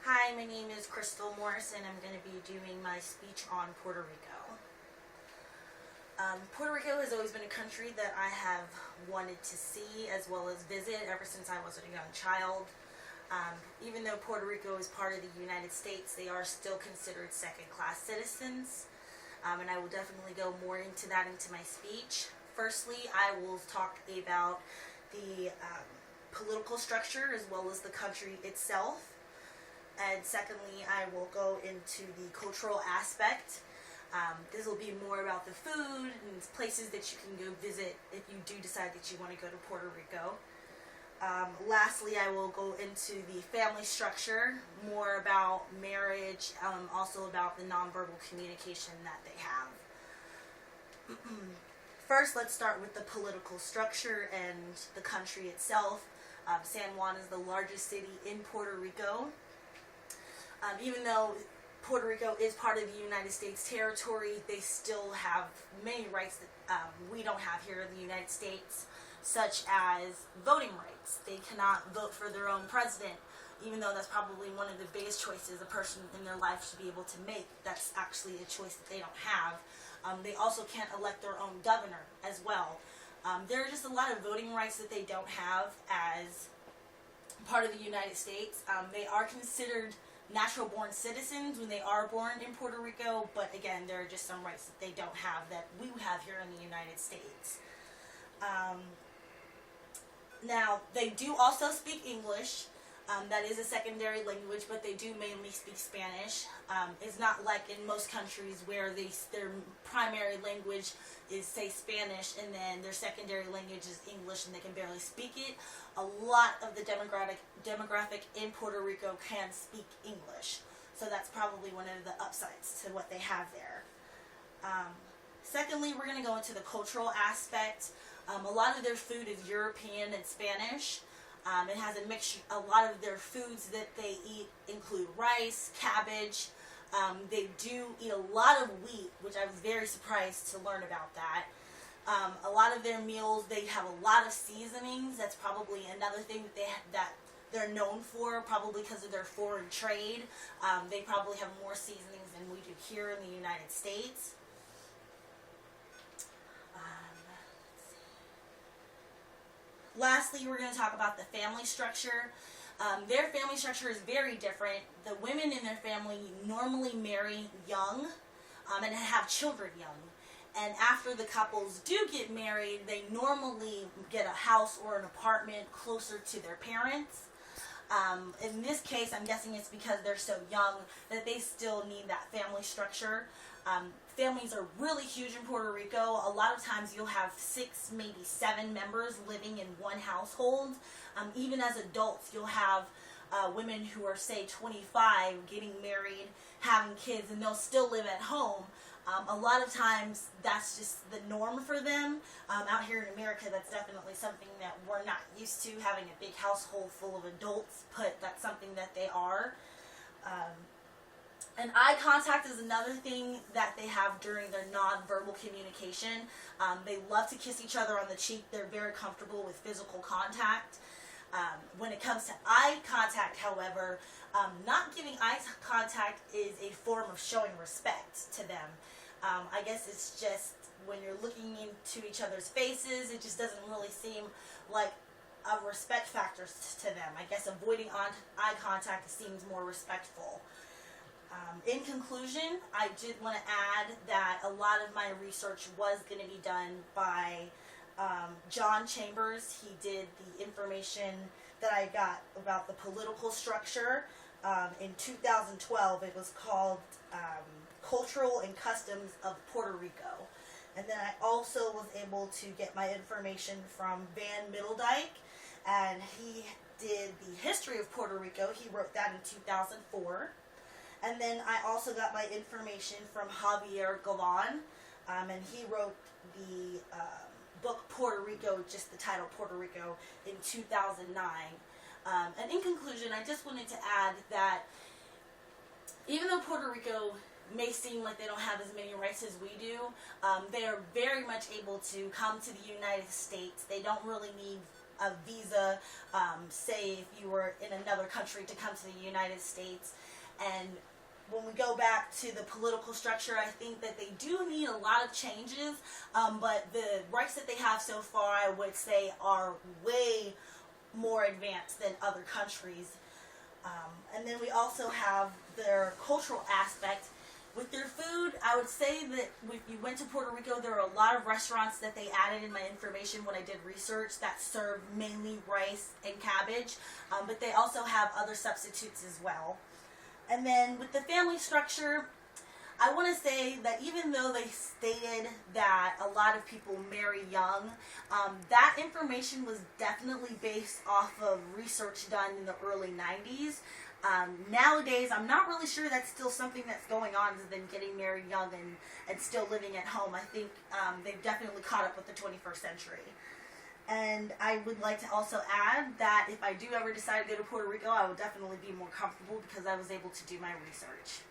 Hi, my name is Crystal Morris, and I'm going to be doing my speech on Puerto Rico. Puerto Rico has always been a country that I have wanted to see as well as visit ever since I was a young child. Even though Puerto Rico is part of the United States, they are still considered second-class citizens, and I will definitely go more into that into my speech. Firstly, I will talk about the political structure as well as the country itself. And secondly, I will go into the cultural aspect. This will be more about the food and places that you can go visit if you do decide that you want to go to Puerto Rico. Lastly, I will go into the family structure, more about marriage, also about the nonverbal communication that they have. First, let's start with the political structure and the country itself. San Juan is the largest city in Puerto Rico. Even though Puerto Rico is part of the United States territory, they still have many rights that we don't have here in the United States, such as voting rights. They cannot vote for their own president, even though that's probably one of the biggest choices a person in their life should be able to make. That's actually a choice that they don't have. They also can't elect their own governor as well. There are just a lot of voting rights that they don't have as part of the United States. They are considered natural-born citizens when they are born in Puerto Rico, but again, there are just some rights that they don't have that we have here in the United States. Now, they do also speak English. That is a secondary language, but they do mainly speak Spanish. It's not like in most countries where their primary language is, say, Spanish, and then their secondary language is English, and they can barely speak it. A lot of the demographic in Puerto Rico can speak English, so that's probably one of the upsides to what they have there. Secondly, we're going to go into the cultural aspect. A lot of their food is European and Spanish. It has a mixture. A lot of their foods that they eat include rice, cabbage. They do eat a lot of wheat, which I was very surprised to learn about that. A lot of their meals, they have a lot of seasonings. That's probably another thing that they're known for, probably because of their foreign trade. They probably have more seasonings than we do here in the United States. Lastly, we're going to talk about the family structure. Their family structure is very different. The women in their family normally marry young and have children young. And after the couples do get married, they normally get a house or an apartment closer to their parents. In this case, I'm guessing it's because they're so young that they still need that family structure. Families are really huge in Puerto Rico. A lot of times you'll have 6, maybe 7 members living in one household. Even as adults, you'll have women who are, say, 25, getting married, having kids, and they'll still live at home. A lot of times that's just the norm for them. Out here in America, that's definitely something that we're not used to, having a big household full of adults, but that's something that they are. And eye contact is another thing that they have during their nonverbal communication. They love to kiss each other on the cheek. They're very comfortable with physical contact. When it comes to eye contact, however, not giving eye contact is a form of showing respect to them. I guess it's just when you're looking into each other's faces, it just doesn't really seem like a respect factor to them. I guess avoiding eye contact seems more respectful. In conclusion, I did want to add that a lot of my research was going to be done by John Chambers. He did the information that I got about the political structure in 2012. It was called Cultural and Customs of Puerto Rico. And then I also was able to get my information from Van Middledijk, and he did the history of Puerto Rico. He wrote that in 2004. And then I also got my information from Javier Galan, and he wrote the book Puerto Rico, just the title Puerto Rico, in 2009. And in conclusion, I just wanted to add that even though Puerto Rico may seem like they don't have as many rights as we do, they are very much able to come to the United States. They don't really need a visa, say if you were in another country to come to the United States. And when we go back to the political structure, I think that they do need a lot of changes, but the rights that they have so far, I would say, are way more advanced than other countries. And then we also have their cultural aspect. With their food, I would say that if you went to Puerto Rico, there are a lot of restaurants that they added in my information when I did research that serve mainly rice and cabbage, but they also have other substitutes as well. And then with the family structure, I want to say that even though they stated that a lot of people marry young, that information was definitely based off of research done in the early 90s. Nowadays, I'm not really sure that's still something that's going on, other than getting married young and still living at home. I think they've definitely caught up with the 21st century. And I would like to also add that if I do ever decide to go to Puerto Rico, I would definitely be more comfortable because I was able to do my research.